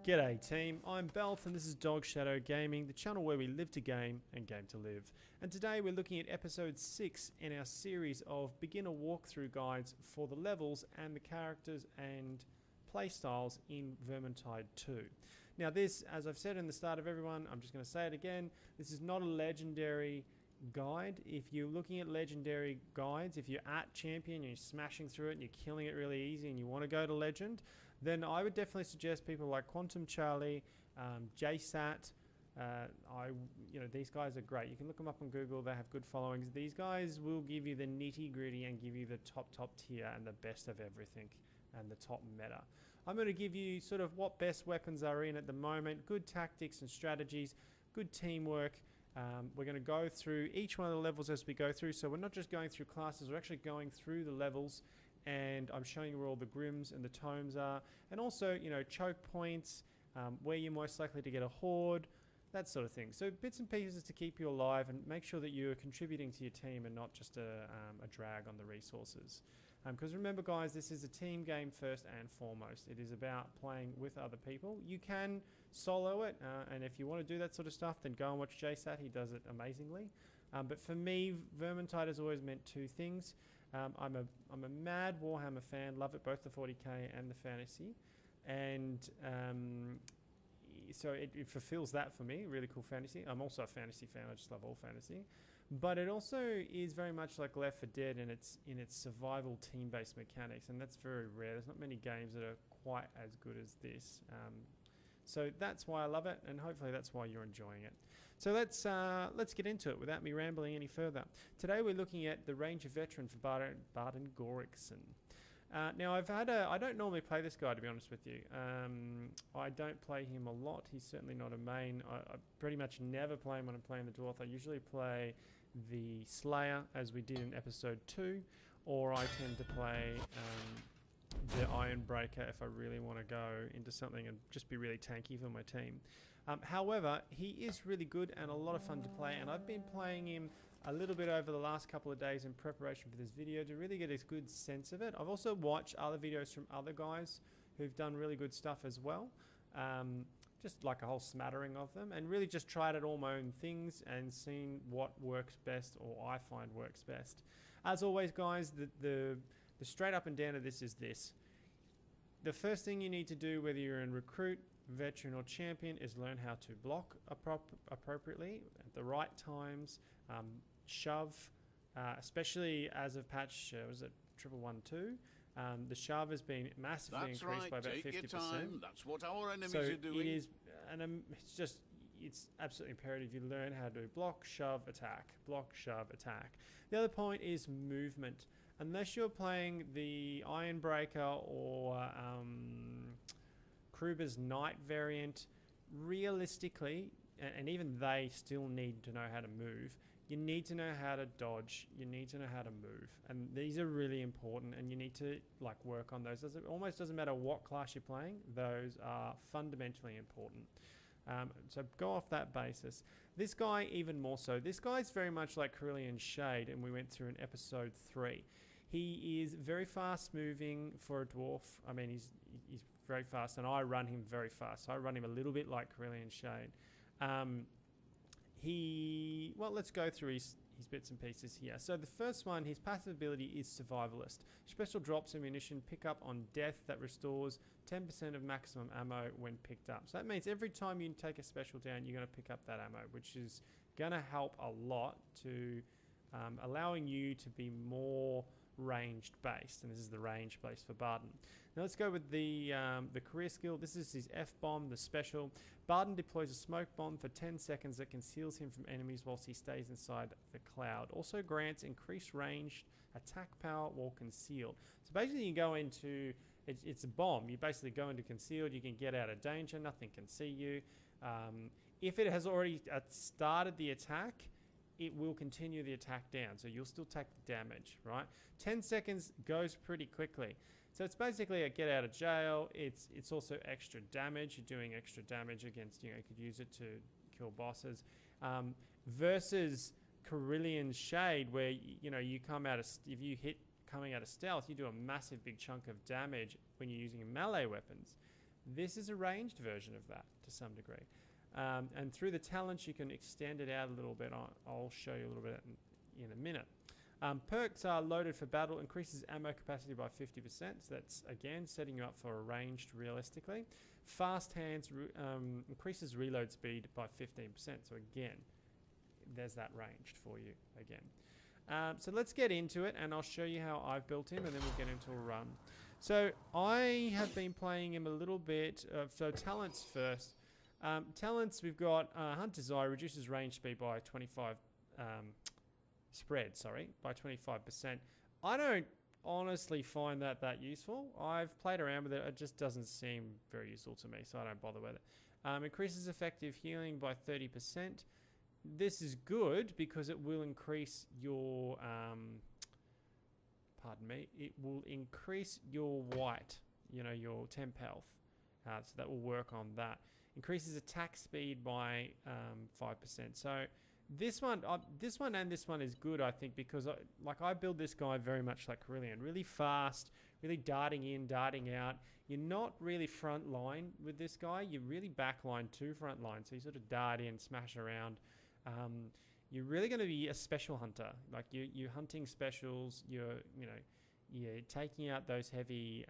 G'day team, I'm Belf and this is Dog Shadow Gaming, the channel where we live to game and game to live. And today we're looking at episode 6 in our series of beginner walkthrough guides for the levels and the characters and playstyles in Vermintide 2. Now this, as I've said in the start of everyone, I'm just going to say it again, this is not a legendary guide. If you're looking at legendary guides, if you're at champion and you're smashing through it and you're killing it really easy and you want to go to legend, then I would definitely suggest people like Quantum Charlie, JSAT. These guys are great. You can look them up on Google. They have good followings. These guys will give you the nitty gritty and give you the top tier and the best of everything and the top meta. I'm going to give you sort of what best weapons are in at the moment, good tactics and strategies, good teamwork. We're going to go through each one of the levels as we go through, so we're not just going through classes, we're actually going through the levels, and I'm showing you where all the grims and the tomes are, and also, you know, choke points, where you're most likely to get a horde, that sort of thing. So bits and pieces to keep you alive and make sure that you're contributing to your team and not just a drag on the resources. Because remember guys, this is a team game first and foremost. It is about playing with other people. You can solo it, and if you want to do that sort of stuff, then go and watch JSAT. He does it amazingly. But for me, Vermintide has always meant two things. I'm a mad Warhammer fan, love it, both the 40k and the fantasy. And so it fulfills that for me, really cool fantasy. I'm also a fantasy fan, I just love all fantasy. But it also is very much like Left 4 Dead in its survival team-based mechanics, and that's very rare. There's not many games that are quite as good as this. So that's why I love it, and hopefully that's why you're enjoying it. So let's get into it without me rambling any further. Today we're looking at the Ranger Veteran for Bardins Ranger. Now I don't normally play this guy, to be honest with you. I don't play him a lot. He's certainly not a main. I pretty much never play him when I'm playing the Dwarf. I usually play the Slayer, as we did in episode 2, or I tend to play the Ironbreaker if I really want to go into something and just be really tanky for my team. However, he is really good and a lot of fun to play, and I've been playing him a little bit over the last couple of days in preparation for this video to really get a good sense of it. I've also watched other videos from other guys who've done really good stuff as well, just like a whole smattering of them, and really just tried out all my own things and seen what works best, or I find works best. As always guys, the straight up and down of this is this. The first thing you need to do, whether you're in recruit, veteran or champion, is learn how to block appropriately at the right times, shove, especially as of patch, was it 1112? The shove has been massively increased by about 50%. That's what our enemies so are doing. It is, and it's absolutely imperative you learn how to block, shove, attack. Block, shove, attack. The other point is movement. Unless you're playing the Ironbreaker or Kruber's Knight variant, realistically, and even they still need to know how to move, you need to know how to dodge, you need to know how to move, and these are really important, and you need to like work on those. It almost doesn't matter what class you're playing, those are fundamentally important. So go off that basis. This guy even more so. This guy's very much like Cerulean Shade, and we went through in episode 3. He is very fast moving for a dwarf. I mean, he's very fast, and I run him very fast. So I run him a little bit like Cerulean Shade. Well, let's go through his bits and pieces here. So the first one, his passive ability is Survivalist. Special drops ammunition pick up on death that restores 10% of maximum ammo when picked up. So that means every time you take a special down, you're going to pick up that ammo, which is going to help a lot to allowing you to be more ranged based, and this is the range based for Bardin. Now let's go with the career skill. This is his F bomb, the special. Bardin deploys a smoke bomb for 10 seconds that conceals him from enemies whilst he stays inside the cloud. Also grants increased ranged attack power while concealed. So basically you go into, it's a bomb, you basically go into concealed, you can get out of danger, nothing can see you. If it has already started the attack, it will continue the attack down, so you'll still take the damage, right? 10 seconds goes pretty quickly. So it's basically a get out of jail. It's also extra damage. You're doing extra damage against, you could use it to kill bosses. Versus Cerulean Shade, where, you come out of, if you hit coming out of stealth, you do a massive big chunk of damage when you're using melee weapons. This is a ranged version of that to some degree. And through the talents, you can extend it out a little bit. I'll show you a little bit in a minute. Perks are loaded for battle, increases ammo capacity by 50%. So that's, again, setting you up for a ranged realistically. Fast hands increases reload speed by 15%. So again, there's that ranged for you again. So let's get into it, and I'll show you how I've built him, and then we'll get into a run. So I have been playing him a little bit. So talents first. Talents, we've got Hunter's Eye, reduces range speed by 25, by 25%. I don't honestly find that useful. I've played around with it. It just doesn't seem very useful to me, so I don't bother with it. Increases effective healing by 30%. This is good because it will increase your, it will increase your white, your temp health. So that will work on that. Increases attack speed by 5%. So this one and this one is good, I think, because I build this guy very much like Carillion, really fast, really darting in, darting out. You're not really front line with this guy. You're really back line to front line. So you sort of dart in, smash around. You're really going to be a special hunter. Like you're hunting specials. You're taking out those heavy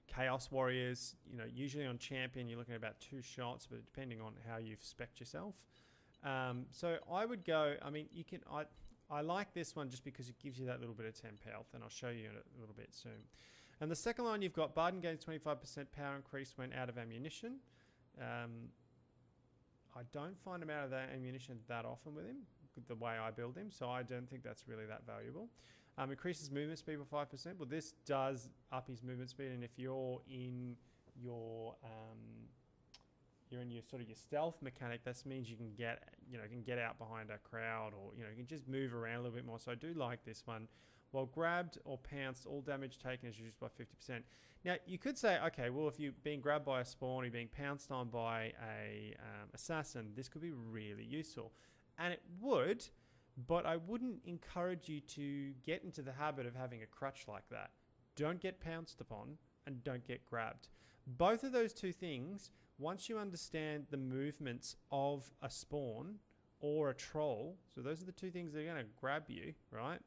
Chaos Warriors. Usually on champion you're looking at about 2 shots, but depending on how you've spec'd yourself. So I would go. I mean, you can. I like this one just because it gives you that little bit of temp health, and I'll show you in a little bit soon. And the second line, you've got Bardin gains 25% power increase when out of ammunition. I don't find him out of that ammunition that often with him, the way I build him, so I don't think that's really that valuable. Increases movement speed by 5%. Well, this does up his movement speed, and if you're in your sort of your stealth mechanic, that means you can get out behind a crowd, or you can just move around a little bit more. So I do like this one. While grabbed or pounced, all damage taken is reduced by 50%. Now you could say, okay, well, if you're being grabbed by a spawn, you're being pounced on by a assassin, this could be really useful, and it would. But I wouldn't encourage you to get into the habit of having a crutch like that. Don't get pounced upon and don't get grabbed. Both of those two things, once you understand the movements of a spawn or a troll, so those are the two things that are going to grab you, right?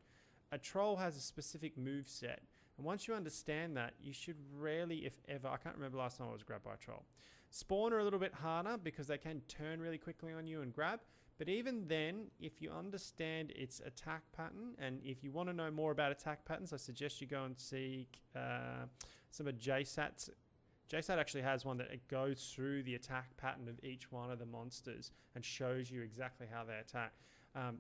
A troll has a specific move set. And once you understand that, you should rarely, if ever, I can't remember last time I was grabbed by a troll. Spawn are a little bit harder because they can turn really quickly on you and grab. But even then, if you understand its attack pattern, and if you want to know more about attack patterns, I suggest you go and seek some of JSAT's. JSAT actually has one that it goes through the attack pattern of each one of the monsters and shows you exactly how they attack.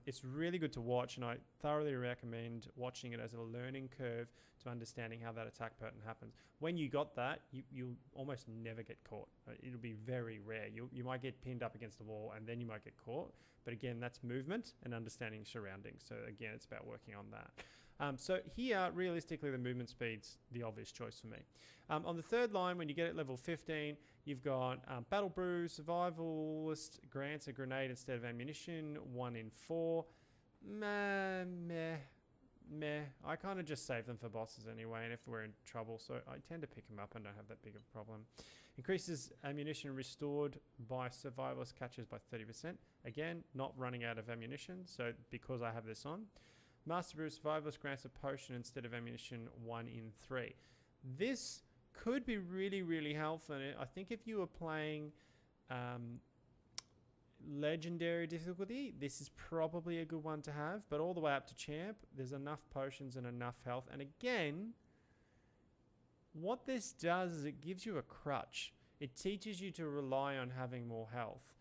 It's really good to watch, and I thoroughly recommend watching it as a learning curve to understanding how that attack pattern happens. When you got that, you'll almost never get caught. It'll be very rare. You might get pinned up against the wall, and then you might get caught. But again, that's movement and understanding surroundings. So again, it's about working on that. So here, realistically, the movement speed's the obvious choice for me. On the third line, when you get at level 15, you've got Battle Brew, Survivalist grants a grenade instead of ammunition, 1 in 4. Meh. I kind of just save them for bosses anyway, and if we're in trouble, so I tend to pick them up and don't have that big of a problem. Increases ammunition restored by Survivalist catches by 30%. Again, not running out of ammunition, so because I have this on. Master Brew Survivalist grants a potion instead of ammunition, 1 in 3. This could be really, really helpful. I think if you were playing legendary difficulty, this is probably a good one to have, but all the way up to champ, there's enough potions and enough health. And again, what this does is it gives you a crutch. It teaches you to rely on having more health.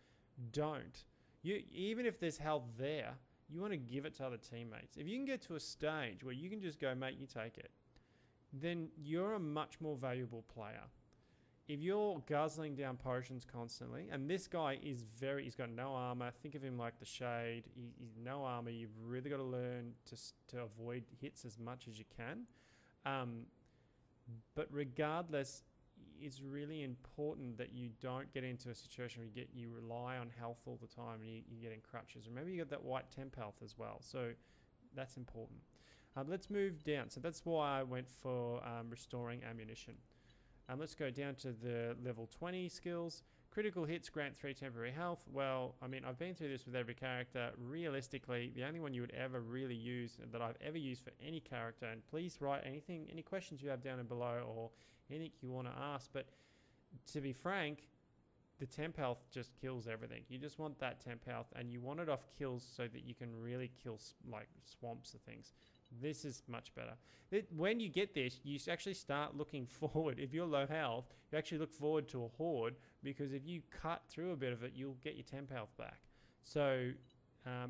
Don't. Even if there's health there, you want to give it to other teammates. If you can get to a stage where you can just go, mate, you take it, then you're a much more valuable player. If you're guzzling down potions constantly, and this guy is he's got no armor. Think of him like the Shade. He's no armor. You've really got to learn to avoid hits as much as you can. But regardless, it's really important that you don't get into a situation where you rely on health all the time and you're getting crutches. Remember, you got that white temp health as well, so that's important. Let's move down. So that's why I went for restoring ammunition. Let's go down to the level 20 skills. Critical hits grant 3 temporary health. Well, I mean, I've been through this with every character. Realistically, the only one you would ever really use, that I've ever used for any character, and please write anything, any questions you have down and below or anything you want to ask, but to be frank, the temp health just kills everything. You just want that temp health, and you want it off kills so that you can really kill like swamps and things. This is much better. When you get this, you actually start looking forward. If you're low health, you actually look forward to a horde, because if you cut through a bit of it, you'll get your temp health back. So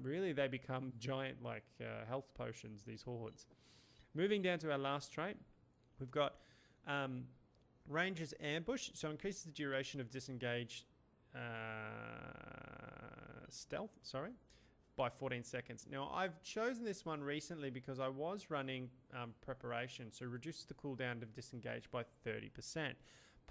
really they become giant like health potions, these hordes. Moving down to our last trait, we've got Ranger's Ambush. So increases the duration of disengaged stealth, by 14 seconds. Now, I've chosen this one recently because I was running preparation, so reduces the cooldown of disengage by 30%.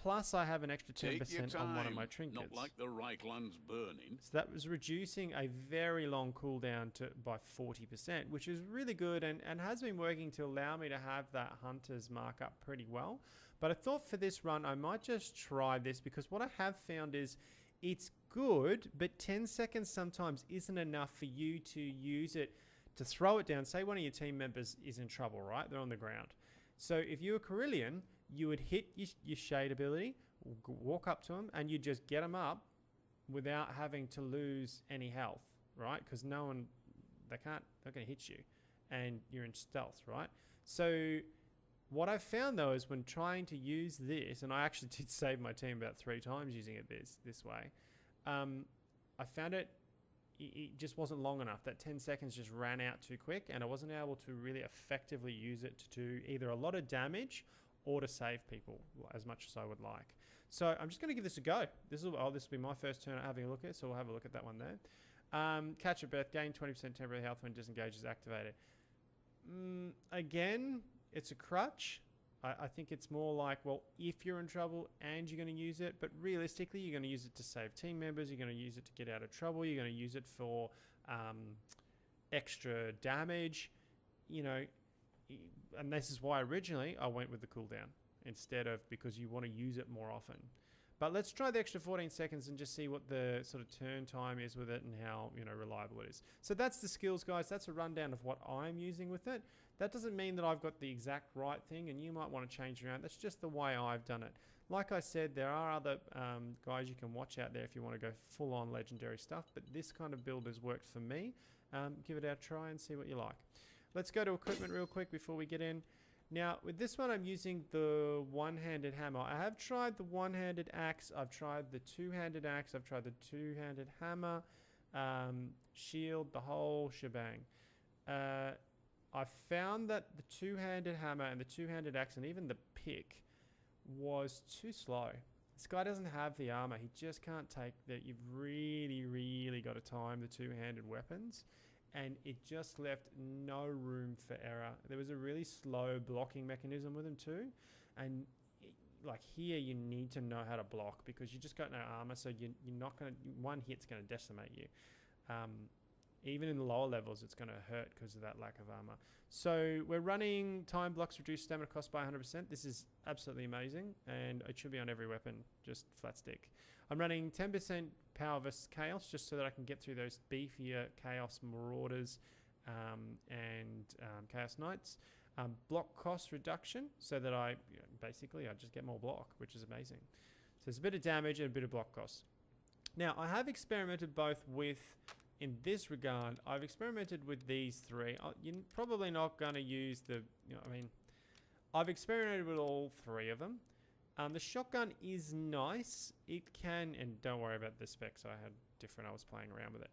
Plus, I have an extra 10% on one of my trinkets. Not like the Reichland's burning. So that was reducing a very long cooldown by 40%, which is really good and has been working to allow me to have that Hunter's mark up pretty well. But I thought for this run, I might just try this, because what I have found is it's good, but 10 seconds sometimes isn't enough for you to use it to throw it down. Say one of your team members is in trouble, right? They're on the ground. So if you were Carillion, you would hit your shade ability, walk up to them, and you just get them up without having to lose any health, right? Because they're going to hit you, and you're in stealth, right? So what I've found though is when trying to use this, and I actually did save my team about 3 times using it this way, I found it just wasn't long enough. That 10 seconds just ran out too quick, and I wasn't able to really effectively use it to do either a lot of damage or to save people as much as I would like. So I'm just going to give this a go. This will be my first turn at having a look at it, so we'll have a look at that one there. Catch a breath, gain 20% temporary health when disengage is activated. Again, it's a crutch. I think it's more like, well, if you're in trouble and you're going to use it, but realistically, you're going to use it to save team members, you're going to use it to get out of trouble, you're going to use it for extra damage, you know, and this is why originally I went with the cooldown instead of, because you want to use it more often. But let's try the extra 14 seconds and just see what the sort of turn time is with it and how, you know, reliable it is. So that's the skills, guys. That's a rundown of what I'm using with it. That doesn't mean that I've got the exact right thing, and you might want to change around. That's just the way I've done it. Like I said, there are other guys you can watch out there if you want to go full-on legendary stuff, but this kind of build has worked for me. Give it a try and see what you like. Let's go to equipment real quick before we get in. Now, with this one, I'm using the one-handed hammer. I have tried the one-handed axe. I've tried the two-handed axe. I've tried the two-handed hammer, shield, the whole shebang. I found that the two-handed hammer and the two-handed axe and even the pick was too slow. This guy doesn't have the armor. He just can't take that. You've really, really got to time the two-handed weapons. And it just left no room for error. There was a really slow blocking mechanism with him too. And like here, you need to know how to block, because you just got no armor. So you're not going to, one hit's going to decimate you. Even in the lower levels, it's going to hurt because of that lack of armor. So we're running time blocks, reduce stamina cost by 100%. This is absolutely amazing, and it should be on every weapon, just flat stick. I'm running 10% power versus chaos, just so that I can get through those beefier chaos marauders and chaos knights. Block cost reduction, so that I basically just get more block, which is amazing. So there's a bit of damage and a bit of block cost. Now I have experimented both with, in this regard, I've experimented with these 3. You're probably not going to use the, I've experimented with all 3 of them. The shotgun is nice. It can, and don't worry about the specs, I was playing around with it.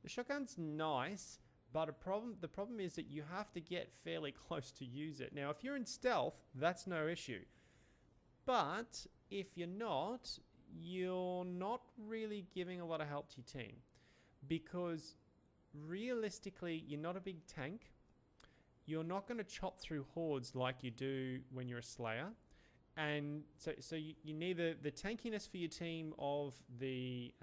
The shotgun's nice, but the problem is that you have to get fairly close to use it. Now, if you're in stealth, that's no issue. But if you're not really giving a lot of help to your team. Because realistically, you're not a big tank. You're not going to chop through hordes like you do when you're a slayer. And so you need the tankiness for your team of the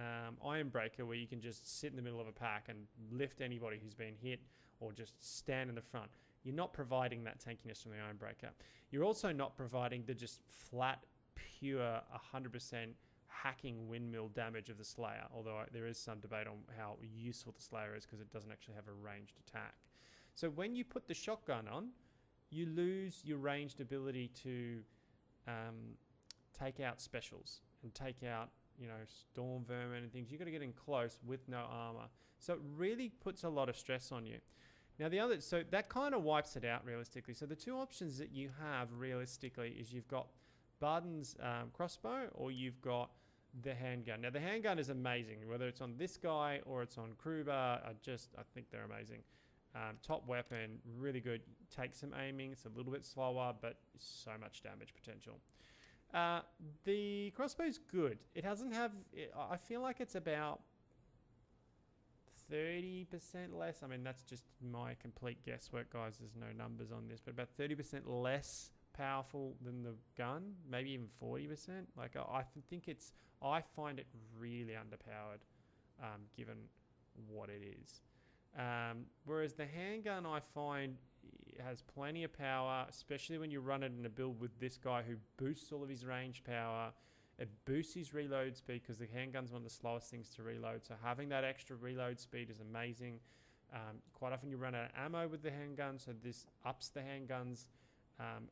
Ironbreaker, where you can just sit in the middle of a pack and lift anybody who's been hit, or just stand in the front. you're not providing that tankiness from the Ironbreaker. You're also not providing the just flat, pure, 100% hacking windmill damage of the Slayer, although there is some debate on how useful the Slayer is because it doesn't actually have a ranged attack. So when you put the shotgun on, you lose your ranged ability to take out specials and take out, you know, storm vermin and things. You've got to get in close with no armor. So it really puts a lot of stress on you. Now the other, so that kind of wipes it out realistically. So the two options that you have realistically is you've got Bardins crossbow or you've got the handgun. Now the handgun is amazing, whether it's on this guy or it's on Kruber. I think they're amazing. Top weapon, really good. Takes some aiming. It's a little bit slower, but so much damage potential. The crossbow's good. It doesn't have, I feel like it's about 30% less. I mean, that's just my complete guesswork, guys. There's no numbers on this, but about 30% less powerful than the gun, maybe even 40%. Like I think it's, I find it really underpowered, given what it is. Whereas the handgun, I find, has plenty of power, especially when you run it in a build with this guy who boosts all of his range power. It boosts his reload speed because the handgun's one of the slowest things to reload. So having that extra reload speed is amazing. Quite often you run out of ammo with the handgun, so this ups the handgun's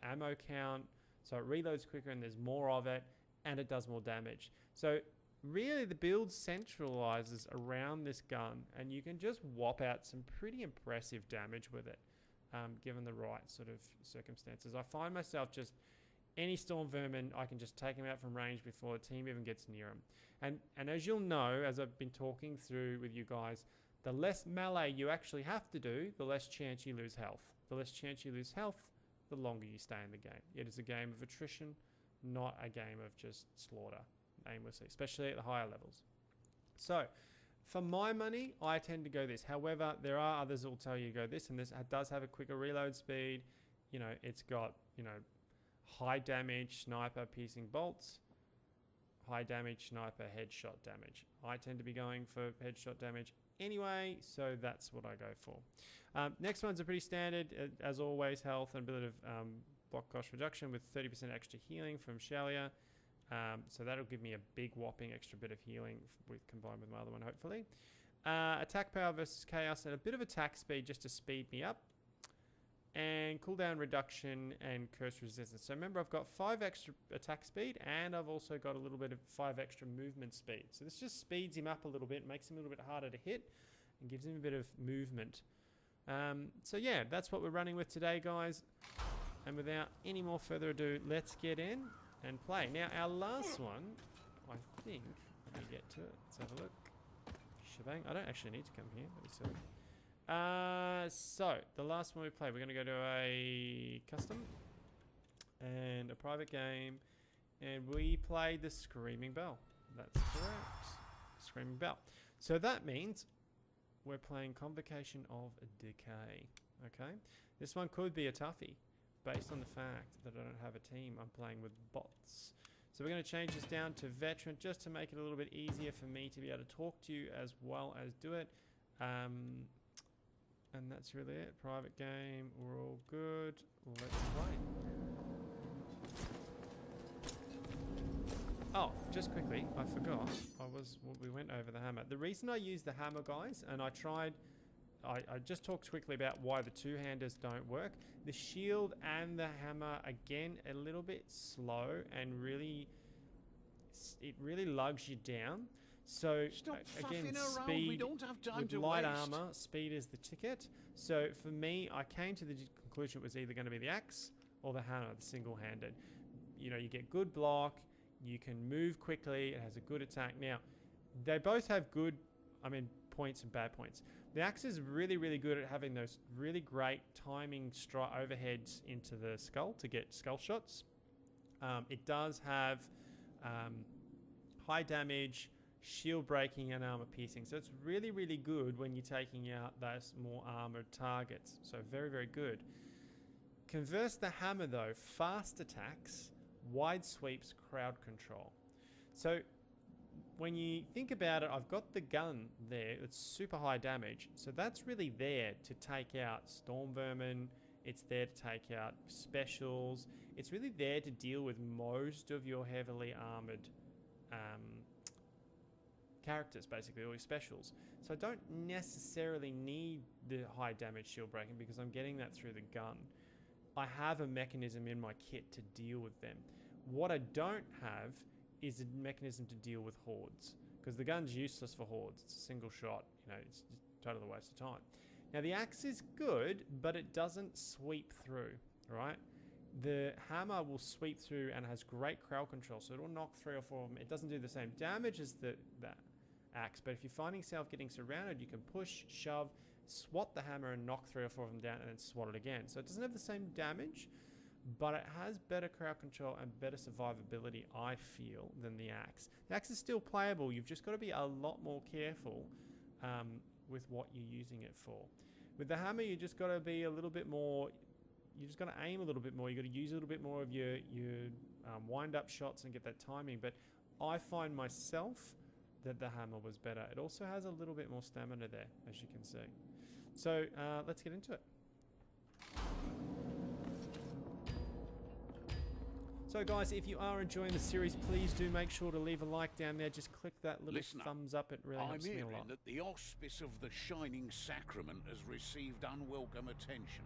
ammo count. So it reloads quicker and there's more of it, and it does more damage. So really the build centralizes around this gun, and you can just whop out some pretty impressive damage with it, given the right sort of circumstances. I find myself just, any storm vermin, I can just take them out from range before the team even gets near them. And as you'll know, as I've been talking through with you guys, the less melee you actually have to do, the less chance you lose health. The less chance you lose health, the longer you stay in the game. It is a game of attrition, not a game of just slaughter aimlessly, especially at the higher levels. So for my money, I tend to go this. However, there are others that will tell you to go this, and this does have a quicker reload speed. You know, it's got, you know, high damage sniper piercing bolts, high damage sniper headshot damage. I tend to be going for headshot damage anyway, so that's what I go for. Next one's a pretty standard, as always, health and a bit of block cost reduction with 30% extra healing from Shelia. So that'll give me a big whopping extra bit of healing combined with my other one, hopefully. Attack power versus chaos and a bit of attack speed just to speed me up. And cooldown reduction and curse resistance. So remember, I've got 5 extra attack speed, and I've also got a little bit of 5 extra movement speed. So this just speeds him up a little bit, makes him a little bit harder to hit, and gives him a bit of movement. So yeah, that's what we're running with today, guys. And without any more further ado, let's get in and play. Now, our last one, I think, let me get to it. Let's have a look. Shebang. I don't actually need to come here. Let me see. So the last one we played, we're going to go to a custom and a private game, and we played the Screaming Bell. That's correct. Screaming Bell. So that means we're playing Convocation of Decay. Okay, this one could be a toughie based on the fact that I don't have a team. I'm playing with bots. So we're going to change this down to veteran just to make it a little bit easier for me to be able to talk to you as well as do it. And that's really it. Private game, we're all good. Let's play. Oh, just quickly, I forgot. We went over the hammer. The reason I use the hammer, guys, and I just talked quickly about why the two-handers don't work. The shield and the hammer, again, a little bit slow and really, it really lugs you down. So again, speed, we don't have time with light armor, speed is the ticket. So for me, I came to the conclusion it was either going to be the axe or the hammer, the single-handed. You know, you get good block, you can move quickly, it has a good attack. Now, they both have good, points and bad points. The axe is really, really good at having those really great timing overheads into the skull to get skull shots. It does have high damage, shield breaking and armor piercing, so it's really, really good when you're taking out those more armored targets. So very, very good. Converse the hammer though, fast attacks, wide sweeps, crowd control. So when you think about it, I've got the gun there, it's super high damage, so that's really there to take out storm vermin, It's there to take out specials. It's really there to deal with most of your heavily armored characters, basically, or your specials. So I don't necessarily need the high damage shield breaking because I'm getting that through the gun. I have a mechanism in my kit to deal with them. What I don't have is a mechanism to deal with hordes, because the gun's useless for hordes. It's a single shot, you know, it's just a total waste of time. Now the axe is good, but it doesn't sweep through, right? The hammer will sweep through and has great crowd control, so it'll knock 3 or 4 of them. It doesn't do the same damage as the axe, but if you're finding yourself getting surrounded, you can push, shove, swat the hammer and knock 3 or 4 of them down and then swat it again. So it doesn't have the same damage, but it has better crowd control and better survivability, I feel, than the axe. The axe is still playable. You've just got to be a lot more careful with what you're using it for. With the hammer, you just got to be a little bit more. You just got to aim a little bit more. You got to use a little bit more of your wind-up shots and get that timing. But I find myself that the hammer was better. It also has a little bit more stamina there, as you can see. So let's get into it. So guys, if you are enjoying the series, please do make sure to leave a like down there. Just click that little thumbs up. It really helps me a lot. I'm hearing that the auspice of the Shining Sacrament has received unwelcome attention.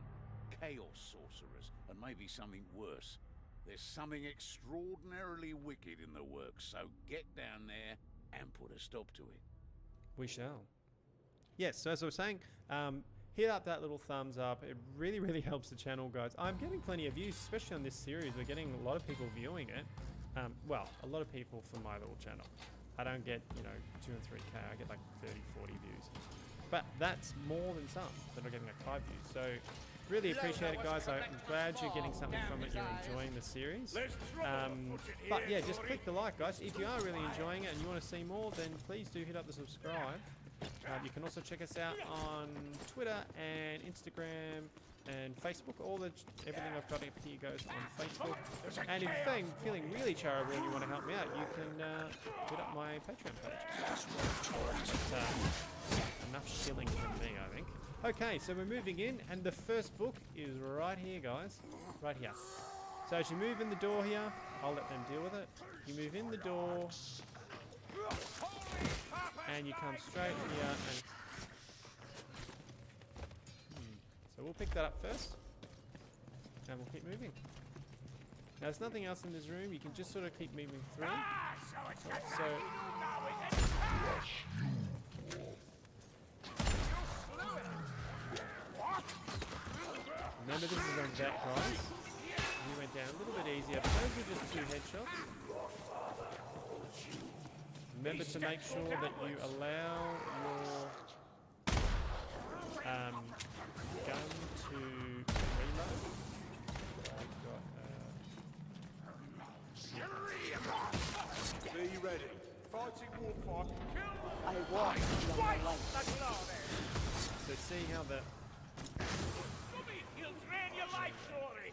Chaos sorcerers, and maybe something worse. There's something extraordinarily wicked in the works, so get down there and put a stop to it. We shall. Yes, so as I was saying, hit up that little thumbs up. It really, really helps the channel, guys. I'm getting plenty of views, especially on this series. We're getting a lot of people viewing it. Well, a lot of people from my little channel. I don't get, 2 and 3K. I get like 30, 40 views. But that's more than some that are getting like 5 views. So really appreciate it, guys. I'm glad you're getting something from it. You're enjoying the series. But yeah, just click the like, guys. If you are really enjoying it and you want to see more, then please do hit up the subscribe. You can also check us out on Twitter and Instagram and Facebook. Everything I've got up here goes on Facebook. And if you're feeling really charitable and you want to help me out, you can hit up my Patreon page. Enough shilling from me, I think. Okay, so we're moving in, and the first book is right here, guys. Right here. So as you move in the door here, I'll let them deal with it. You move in the door, and you come straight here, and so we'll pick that up first, and we'll keep moving. Now there's nothing else in this room. You can just sort of keep moving through. So remember, this is on vet, guys. We went down a little bit easier, but those are just 2 headshots. Remember to make sure that you allow your gun to reload. Be ready. Fighting war fight. I walk beyond my life. So see how the He'll drain your life story.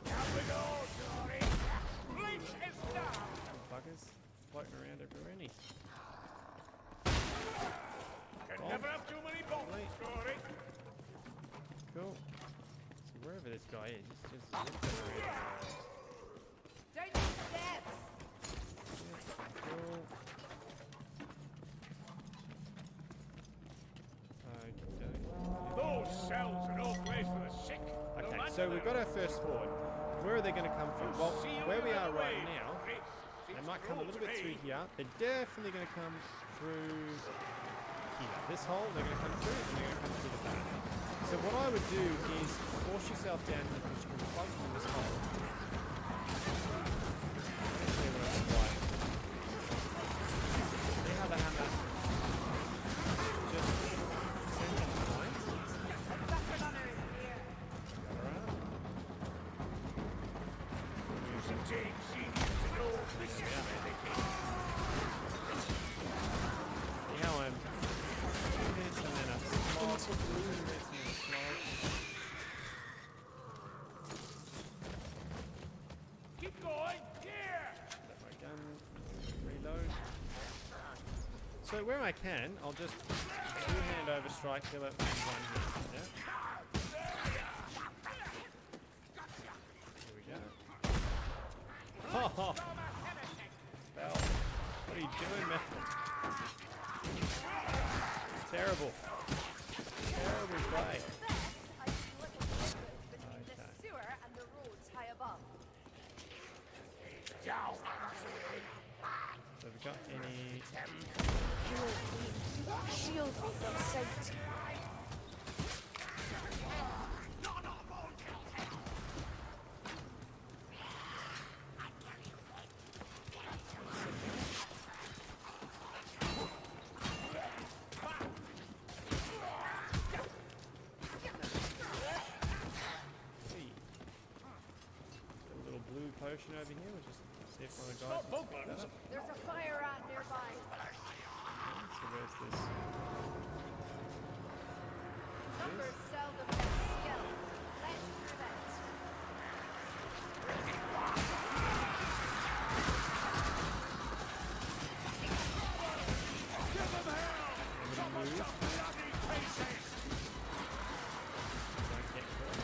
Down we go, Dory. Bleach is down. buggers floating around everywhere, any. Can never have too many bombs, Dory. Cool. So wherever this guy is, just zip them around. Dangerous steps. Cool. Those cells are no place for the sick. Okay, so we've got our first horde. Where are they going to come from? Well, where we are right now, they might come a little bit through here. They're definitely going to come through here. This hole, they're going to come through, and they're going to come through the back. So what I would do is force yourself down here because you can plug in this hole. See what it's like. See how the hammer just sends it behind? Now I'm 2 minutes and then a slot, 2 minutes and then a slot. Keep going. Here. Let my gun reload. So where I can, I'll just Two-hand overstrike, kill it with one hit. Yeah. Here we go. Oh, Bell, what are you doing, man? Terrible. Terrible play. The sewer and the roads high above. So have we got any... Shield me from sight. Potion over here. We'll just see if one of the guys will pick that up. There's a fire ant nearby. So where's this? Numbers seldom get skill. Let's prevent. Give them hell! Someone Move. jump bloody faces! Don't get caught.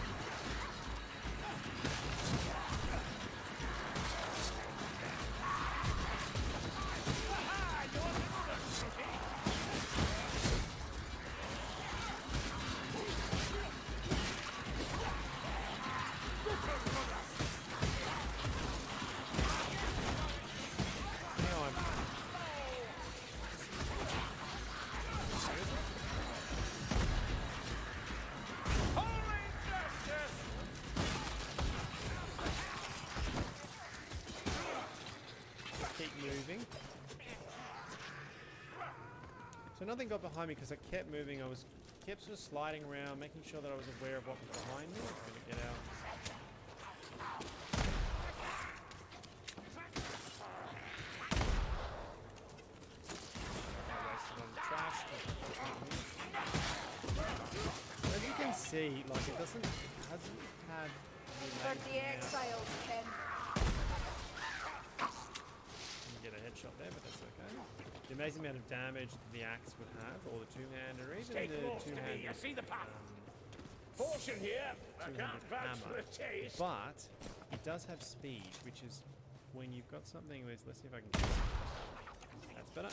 So nothing got behind me because I kept moving. I kept sort of sliding around, making sure that I was aware of what was behind me. I'm going to get out. As you can see, like it hasn't had For the exiles, Ken. get a headshot there, but that's okay. The amazing amount of damage that the axe would have, or the two-hand, or even Stay the close to me. two-handed I see the path. Fortune here. I can't vouch for hammer. a taste. But it does have speed, which is when you've got something with. Let's see if I can get this. That's better.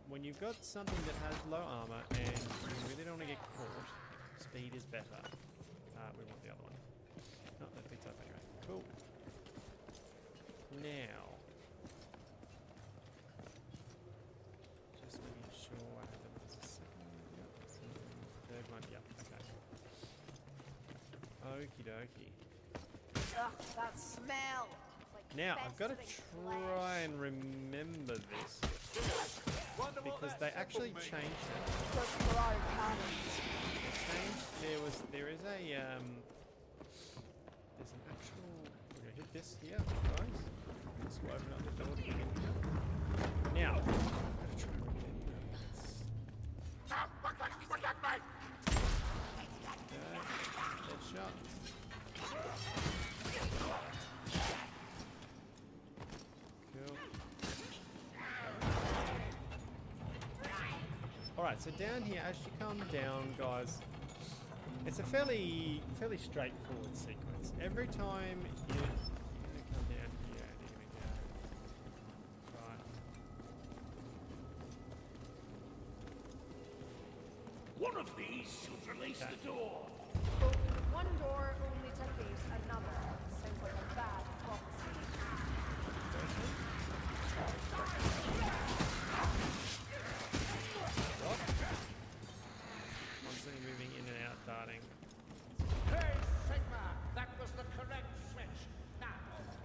When you've got something that has low armor and you really don't want to get caught, speed is better. We want the other one. No, that picks up anyway. Cool. Now, just making sure I have them as a second. Yep. Third one. Yep. Okay. Okie dokie. Ugh, that smell. Like Now I've got to festering try flesh. and remember this because they actually changed it. Because there are cannons. There is a there's an actual. We're gonna hit this here, guys. Let's go open up the door to get in here. Now, I've got to try and remember this. Headshot. Cool. Alright, so down here, as you come down, guys, it's a fairly straightforward sequence. Every time you're going to come down here, and here we go. Right. One of these should release the door. Open one door only to face another. Sounds like a bad prophecy. Constantly moving in and out, darting. Hey, Sigma, that was the correct switch. Now,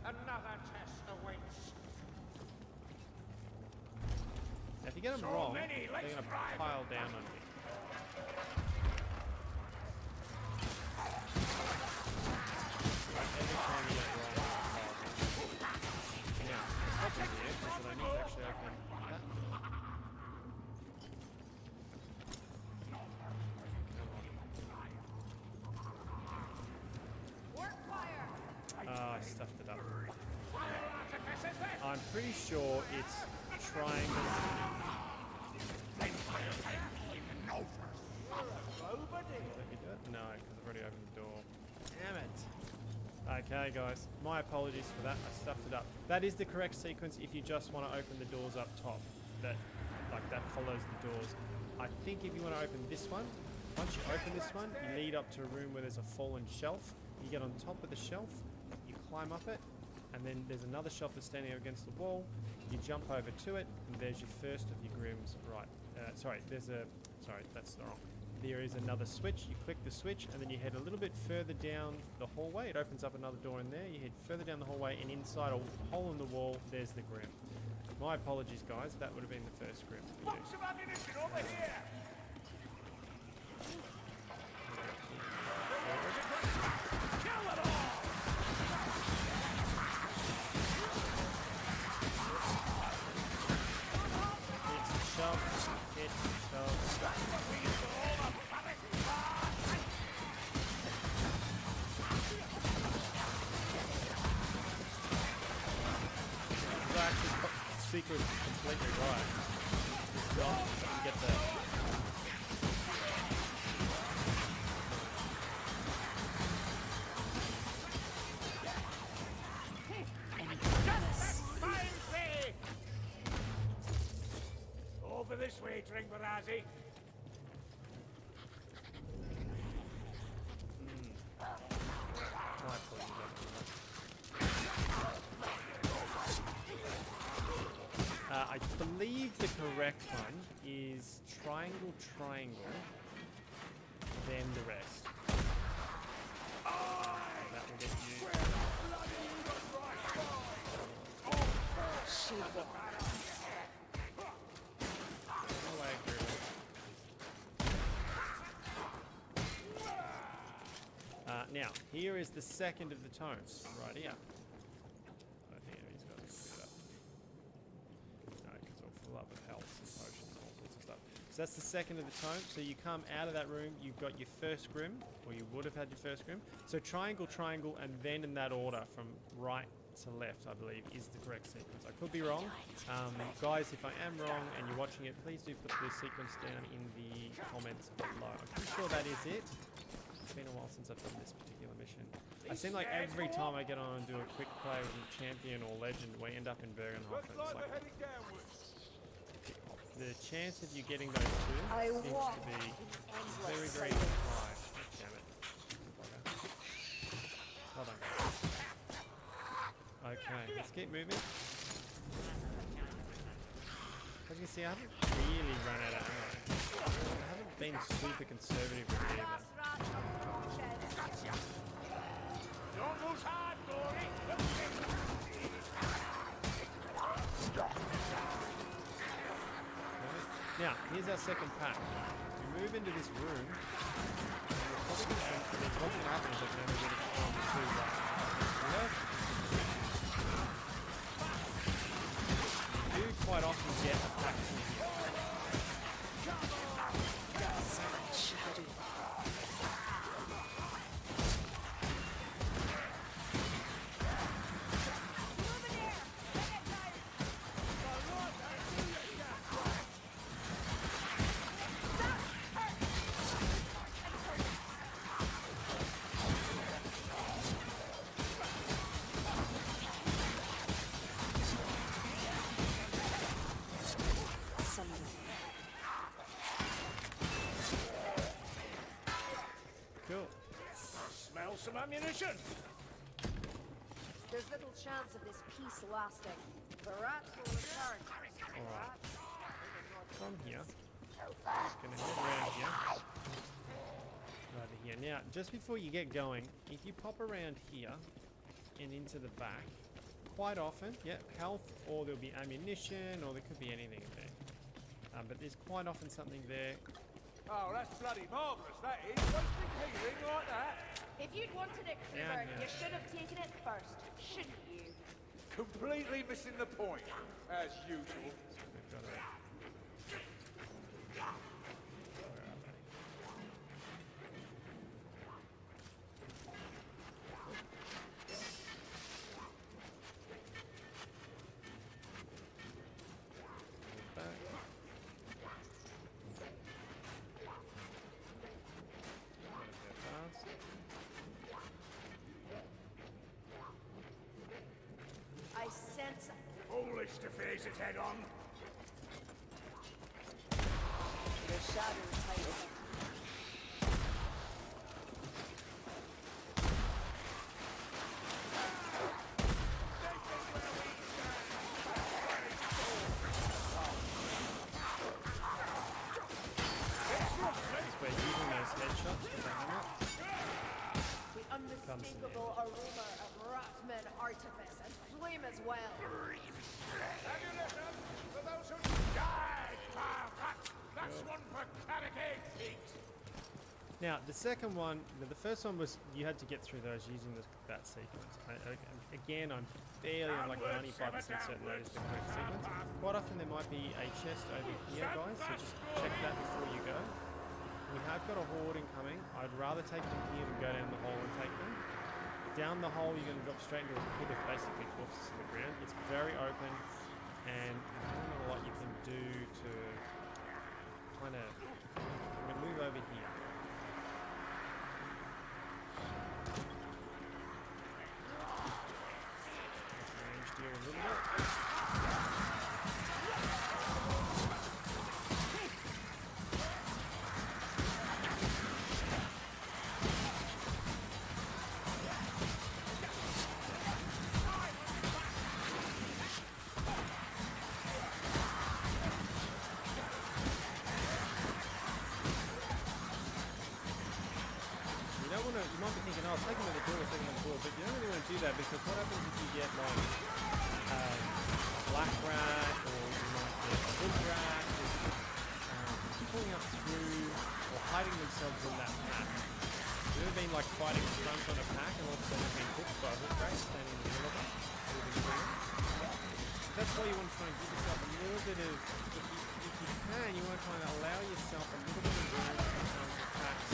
another test awaits. Now, if you get them So wrong, many, they're let's going to drive pile them. down on you. Every time you get it wrong, they'll pile down. Now, the problem here is that I need to actually open that. Work fire! Oh, I stuffed it up. I'm pretty sure it's triangle. Let me do it? No, because I've already opened the door. Damn it. Okay, guys. My apologies for that. I stuffed it up. That is the correct sequence if you just want to open the doors up top. That follows the doors. I think if you want to open this one, once you open this one, you lead up to a room where there's a fallen shelf. You get on top of the shelf, you climb up it, and then there's another shelf that's standing against the wall. You jump over to it, and there's your first of your grims. Right. Sorry, that's wrong. There is another switch. You click the switch, and then you head a little bit further down the hallway. It opens up another door in there. You head further down the hallway, and inside a hole in the wall, there's the grim. My apologies, guys. That would have been the first grim for you. Box of ammunition over here! Kill it all! Hit some shoves. Hit some shoves. Secret is completely right. Just not get that. Over this way, Tringbarazzi. I believe the correct one is triangle, triangle, then the rest. That will get you. No way, now, here is the second of the tomes, right here. I think he's got to clear it up. No, because it'll fill up with health and potions and all sorts of stuff. So that's the second of the tome. So you come out of that room, you've got your first grim, or you would have had your first grim. So triangle, triangle, and then in that order from right to left, I believe, is the correct sequence. I could be wrong. Guys, if I am wrong and you're watching it, please do put the sequence down in the comments below. I'm pretty sure that is it. It's been a while since I've done this particular mission. I seem like every time I get on and do a quick play with a champion or legend, we end up in Bergenhof. It's like the chance of you getting those two seems to be very, very high. Damn it. Well done, guys. Okay, let's keep moving. As you can see, I haven't really run out of ammo. I haven't been super conservative with it either. Don't lose heart, Dory! Now, here's our second pack. We move into this room. And what's going to happen is that we're going to get it on to left. You do quite often get a pack from here. Some ammunition! There's little chance of this peace lasting. The rats will return. Alright. From here. Just gonna head around here. Over here. Now, just before you get going, if you pop around here and into the back, quite often, health, or there'll be ammunition, or there could be anything in there. But there's quite often something there. Oh, that's bloody marvellous, that is. What's been healing like that? If you'd wanted it, Kruber, you should have taken it first, shouldn't you? Completely missing the point, as usual. We've got a... wish to face it head on? The shadows hide. We're using those headshots with the hammer. The unmistakable aroma of Ratman artifice and flame as well. Have you listened to those who died, Fatshark? That's one for Carricade feet. Now, the second one, the first one was you had to get through those using that sequence. Again, I'm like 95% certain that is the correct sequence. Quite often there might be a chest over here, guys, so just check that before you go. We have got a horde incoming. I'd rather take them here than go down the hole and take them. Down the hole, you're going to drop straight into a pit of basically corpses to the ground. It's very open, and there's not a lot you can do to kind of move over here. Range deal a little bit. You might be thinking, oh, take them to the door, take them to the door, but you don't really want to do that because what happens if you get like a black rat or you might get a hood rat or pulling up through or hiding themselves in that pack. Have you ever been like fighting in front on a pack and all of a sudden being hooked by a hood rat standing in the middle of it? That's why you want to try and give yourself a little bit of, if you can, you want to try and allow yourself a little bit of room sometimes with packs.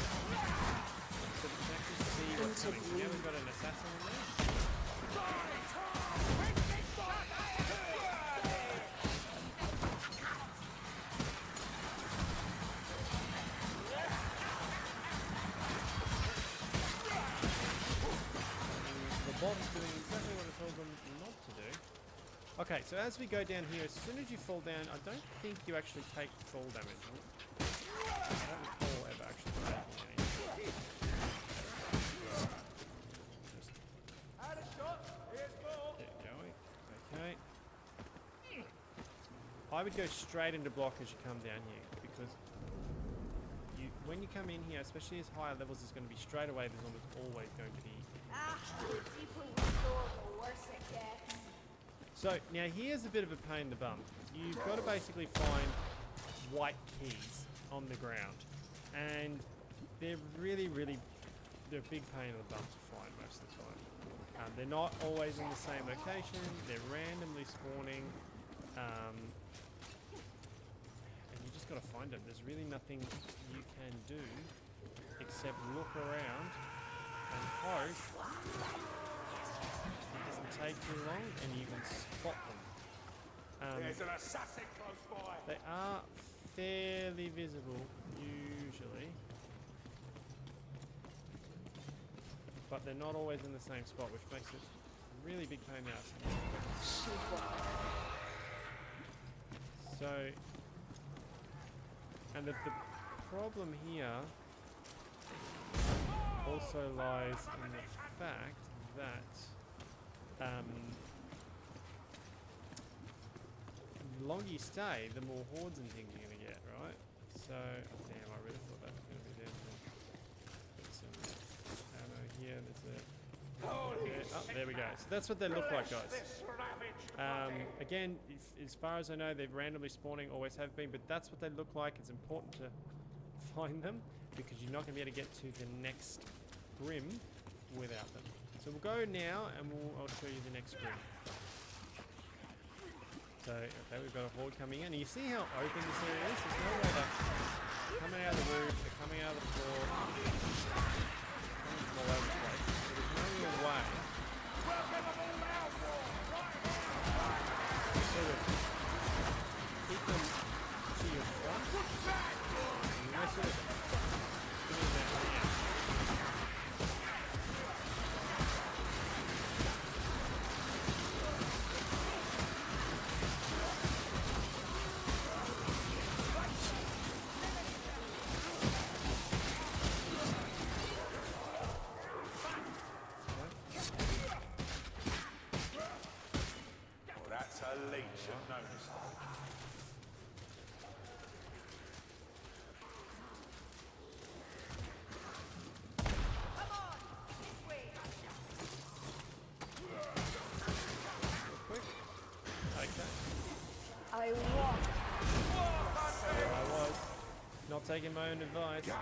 So that you can actually see what's coming. Now we've got an assassin in there. The bot's doing exactly what it told them not to do. Okay, so as we go down here, as soon as you fall down, I don't think you actually take fall damage. I don't recall ever actually taking any. Okay. I would go straight into block as you come down here because when you come in here, especially as higher levels, there's going to be straight away. There's almost always going to be. The deeper we go, the worse it gets. So now here's a bit of a pain in the bum. You've got to basically find white keys on the ground, and they're really they're a big pain in the bum to find most of the time. They're not always in the same location, they're randomly spawning, and you just got to find them. There's really nothing you can do except look around and hope it doesn't take too long and you can spot them. There's an assassin close by. They are fairly visible, usually. But they're not always in the same spot, which makes it a really big pain in the ass. So, and the problem here also lies in the fact that the longer you stay, the more hordes and things you're going to get, right? So, damn, I really thought that was going to be there. Put some ammo here, there's a... Oh, there we go. So that's what they look like, guys. Again, as far as I know, they're randomly spawning, always have been, but that's what they look like. It's important to find them because you're not going to be able to get to the next grim without them. So we'll go now and I'll show you the next grim. So, okay, we've got a horde coming in. And you see how open this area is? There's no way they're coming out of the roof, they're coming out of the floor, coming from all over the place. So there's no real way. Sort of keep them to your front. And you sort of doing that now. focus. Come on, this way. Real quick. Okay. I walk. There I was. Not taking my own advice. Man,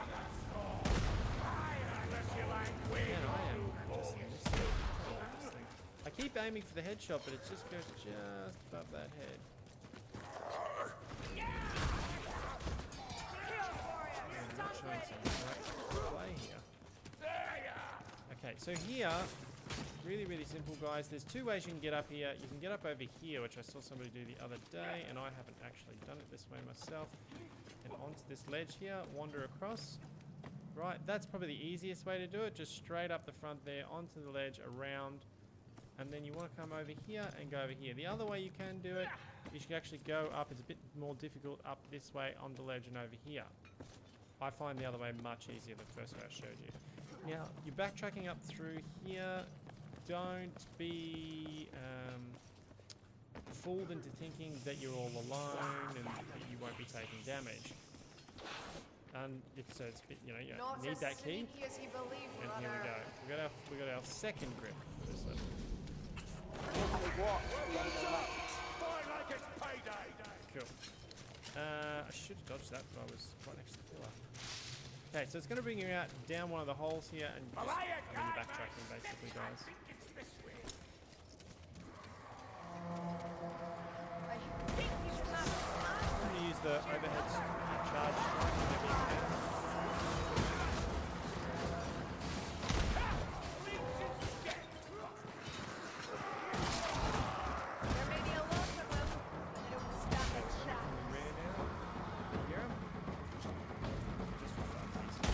I am just missing this thing. I keep aiming for the headshot, but it just goes just above that head. I'm not showing some great play here. Okay, so here, really, really simple, guys. There's two ways you can get up here. You can get up over here, which I saw somebody do the other day, and I haven't actually done it this way myself. And onto this ledge here, wander across. Right, that's probably the easiest way to do it. Just straight up the front there, onto the ledge, around. And then you want to come over here and go over here. The other way you can do it, you should actually go up. It's a bit more difficult up this way on the ledge and over here. I find the other way much easier than the first way I showed you. Now, you're backtracking up through here. Don't be fooled into thinking that you're all alone and that you won't be taking damage. And if so, it's you know, you Not need as that key. sneaky as you believe, And here we brother. go. We got our second grip for this level. I walk along the light. Cool. I should have dodged that, but I was right next to the pillar. Okay, so it's going to bring you out down one of the holes here, and just, I mean, you're backtracking basically, guys. I think you should have I'm going to use the overhead charge strike whenever you can. There may be a lot of them, and they don't stop and chat. Ran out. You hear 'em? Just for funsies.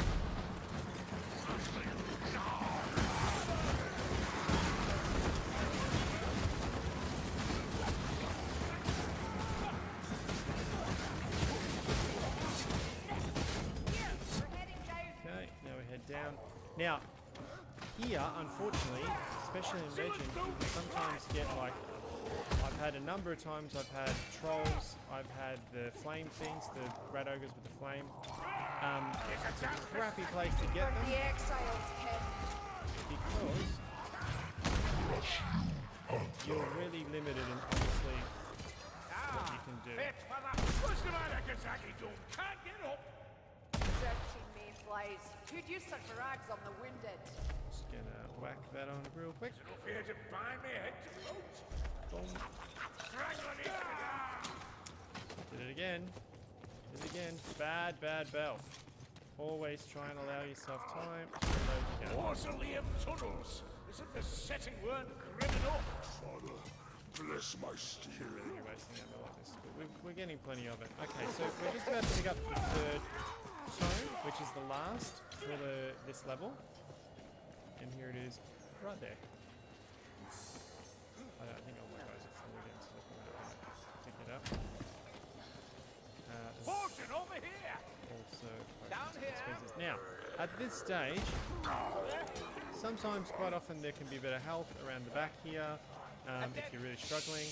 We're heading down. Okay, now we head down. Now, here, unfortunately, especially in Legend, you can sometimes get like, I've had a number of times, I've had trolls, I've had the flame things, the rat ogres with the flame. It's a crappy place to get The them exiles head. because you're really limited in honestly what you can do. What's the matter, Kazaki? Can't get up. Dirty mayflies. Could use such rags on the wounded. Just gonna whack that on real quick. Enough here to bind me head to boat. Boom. Strangling each other. Did it again. Did it again. Bad, bad bell. Always try and allow yourself time to reload your gun. Mausoleum tunnels. Isn't the setting word grim enough? Father, bless my steel. Really wasting ammo like this, but we're getting plenty of it. Okay, so we're just about to pick up the third tome, which is the last for this level. And here it is, right there. I don't think all my guys are full again, so I'm going to pick it up. Fortune over here. Also, expenses. Now, at this stage, sometimes, quite often, there can be a bit of health around the back here if you're really struggling.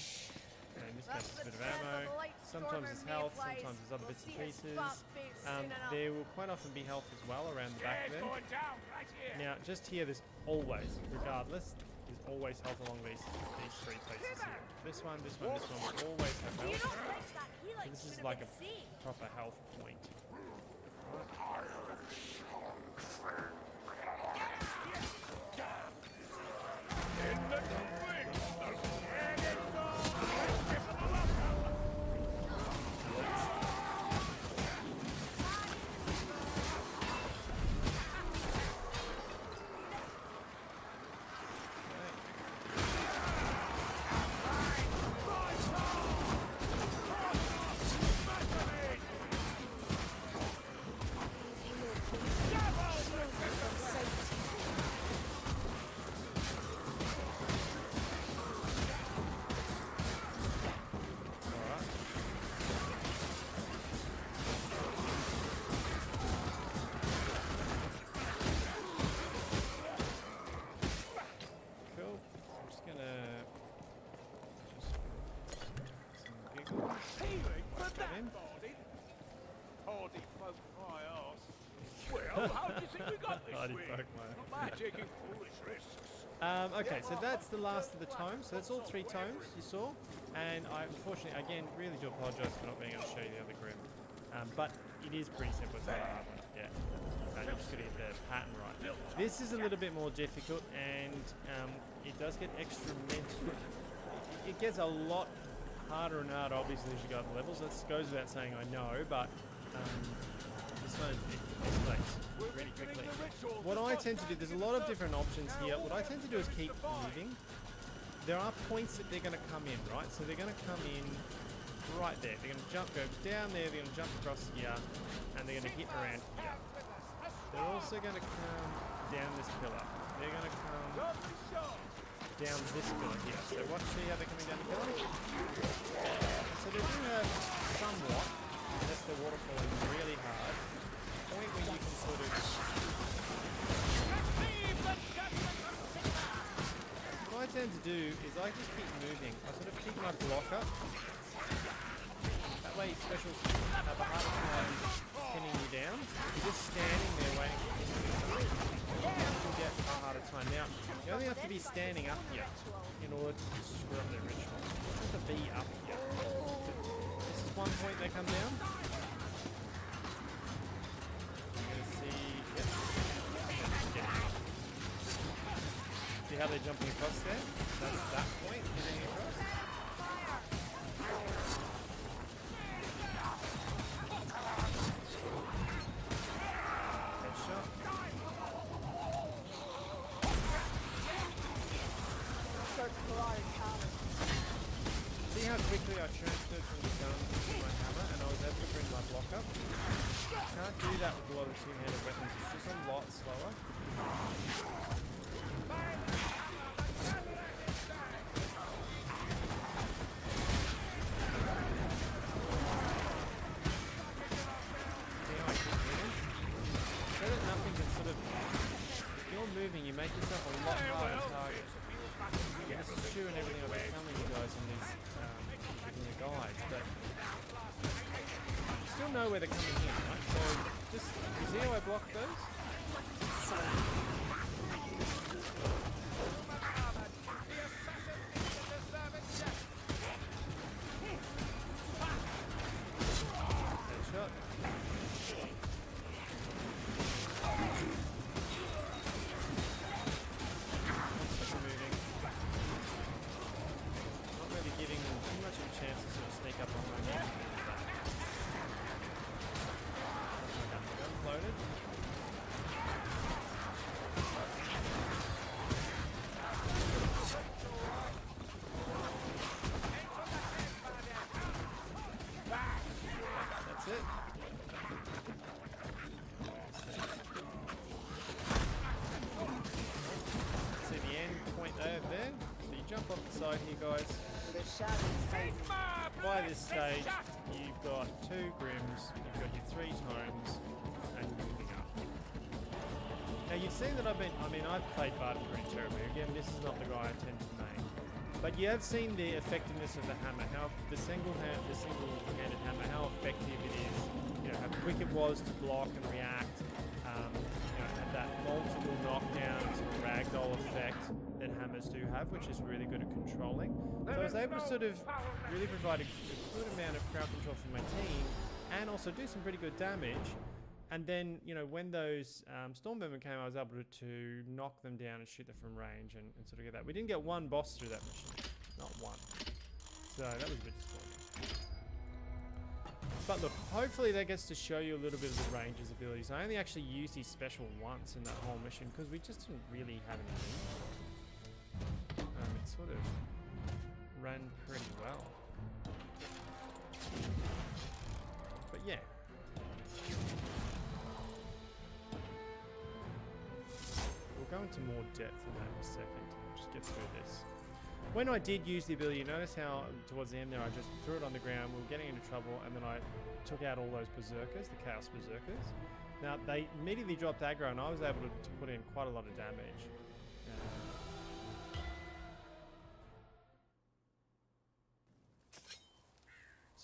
In this case, it's a bit of ammo. Sometimes it's health, sometimes there's other bits and pieces. There will quite often be health as well around the back there. Going down right here. Now, just here, there's always, regardless, there's always health along these three places here. This one will always have You health. don't like that? He So likes this is bit like of a scene. proper health point. In the ring. him. Hardy folk my arse. Well, how do you think we got this Hardy way? folk my Not by taking foolish risks. Okay, so that's the last of the tomes. So that's all 3 tomes you saw. And I unfortunately, again, really do apologise for not being able to show you the other grim. But it is pretty simple. It's not a hard one to get. You just got to get the pattern right. This is a little bit more difficult, and it does get extra mental. It gets a lot harder and harder, obviously, as you go up the levels. That goes without saying, I know, but this one escalates really quickly. What I tend to do, there's a lot of different options here. What I tend to do is keep moving. There are points that they're going to come in, right? So they're going to come in right there. They're going to jump, go down there, they're going to jump across here, and they're going to hit around here. They're also going to come down this pillar. They're going to come down this pillar here. So watch, see how they're coming down the pillar? So they do have somewhat, unless they're waterfalling really hard, a point where you can sort of... What I tend to do is I just keep moving. I sort of keep my block up. That way specials have a harder time pinning you down. You're just standing there waiting for you to do something. You get a harder time. Now, you only have to be standing up here in order to screw up their ritual. You have to be up here. This is one point they come down. You're going to see... Yep. See how they're jumping across there? That's that point, getting across. Headshot. See how quickly I transferred from the gun to my hammer, and I was able to bring my block up? Can't do that with a lot of two-handed weapons, it's just a lot slower. Moving, you make yourself a lot harder to target. You get a shoe and everything I've been telling you guys in these in your guides, but you still know where they're coming in, right? So just you see how I block those? Headshot. Side here, guys. By this stage, you've got 2 Grims, you've got your 3 tomes, and you're moving up. Now you've seen that I've played Bardins pretty terribly. Again, this is not the guy I tend to main. But you have seen the effectiveness of the hammer, how the single-handed hammer, how effective it is, you know, how quick it was to block and react, you know, had that multiple knockdowns and ragdoll effect that hammers do have, which is really good at controlling. So I was able to sort of really provide a good amount of crowd control for my team and also do some pretty good damage. And then, you know, when those storm vermin came, I was able to knock them down and shoot them from range and sort of get that. We didn't get one boss through that mission. Not one. So that was a bit disappointing. But look, hopefully that gets to show you a little bit of the ranger's abilities. I only actually used his special once in that whole mission because we just didn't really have any need. It sort of ran pretty well. But yeah. We'll go into more depth in that in a second. Just get through this. When I did use the ability, you notice how towards the end there I just threw it on the ground, we were getting into trouble, and then I took out all those berserkers, the chaos berserkers. Now they immediately dropped aggro and I was able to put in quite a lot of damage.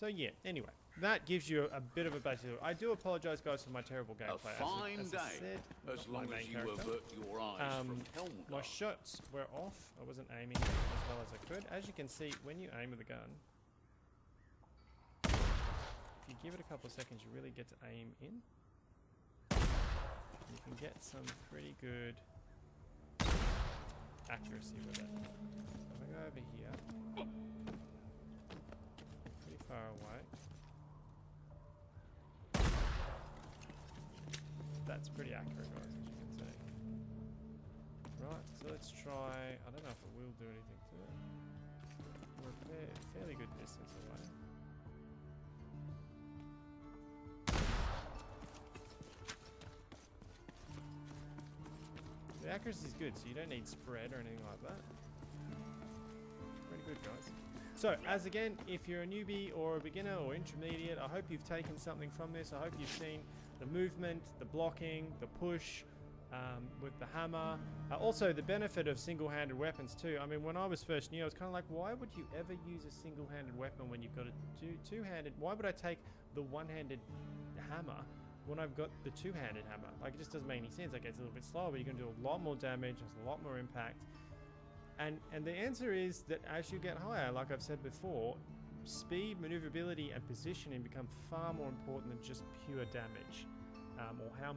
So yeah, anyway, that gives you a bit of a basic. I do apologise, guys, for my terrible A gameplay. fine as I day, said, as not my long main as you character. avert your eyes from My Helmgar. shots were off. I wasn't aiming as well as I could. As you can see, when you aim with a gun, if you give it a couple of seconds, you really get to aim in. You can get some pretty good accuracy with it. If I go over here, pretty far away. That's pretty accurate, guys, as you can see. Right, so let's try. I don't know if it will do anything to it. We're a fairly good distance away. The accuracy is good, so you don't need spread or anything like that. Pretty good, guys. So, as again, if you're a newbie or a beginner or intermediate, I hope you've taken something from this. I hope you've seen the movement, the blocking, the push with the hammer. Also, the benefit of single-handed weapons too. I mean, when I was first new, I was kind of like, why would you ever use a single-handed weapon when you've got a two-handed? Why would I take the one-handed hammer when I've got the two-handed hammer? Like, it just doesn't make any sense. Like, it's a little bit slower, but you can do a lot more damage, has a lot more impact. And the answer is that as you get higher, like I've said before, speed, maneuverability, and positioning become far more important than just pure damage, or how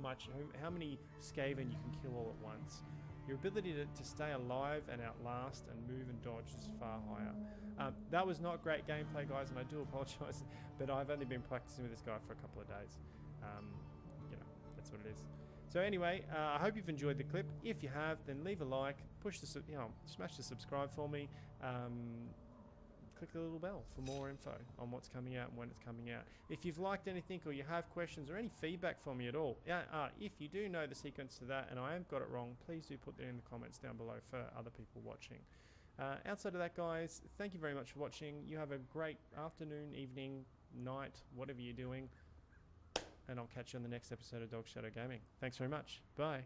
many Skaven you can kill all at once. Your ability to stay alive and outlast and move and dodge is far higher. That was not great gameplay, guys, and I do apologise, but I've only been practicing with this guy for a couple of days. You know, that's what it is. So anyway, I hope you've enjoyed the clip. If you have, then leave a like, smash the subscribe for me. Click the little bell for more info on what's coming out and when it's coming out. If you've liked anything or you have questions or any feedback for me at all, if you do know the sequence to that and I have got it wrong, please do put that in the comments down below for other people watching. Outside of that, guys, thank you very much for watching. You have a great afternoon, evening, night, whatever you're doing. And I'll catch you on the next episode of Dog Shadow Gaming. Thanks very much. Bye.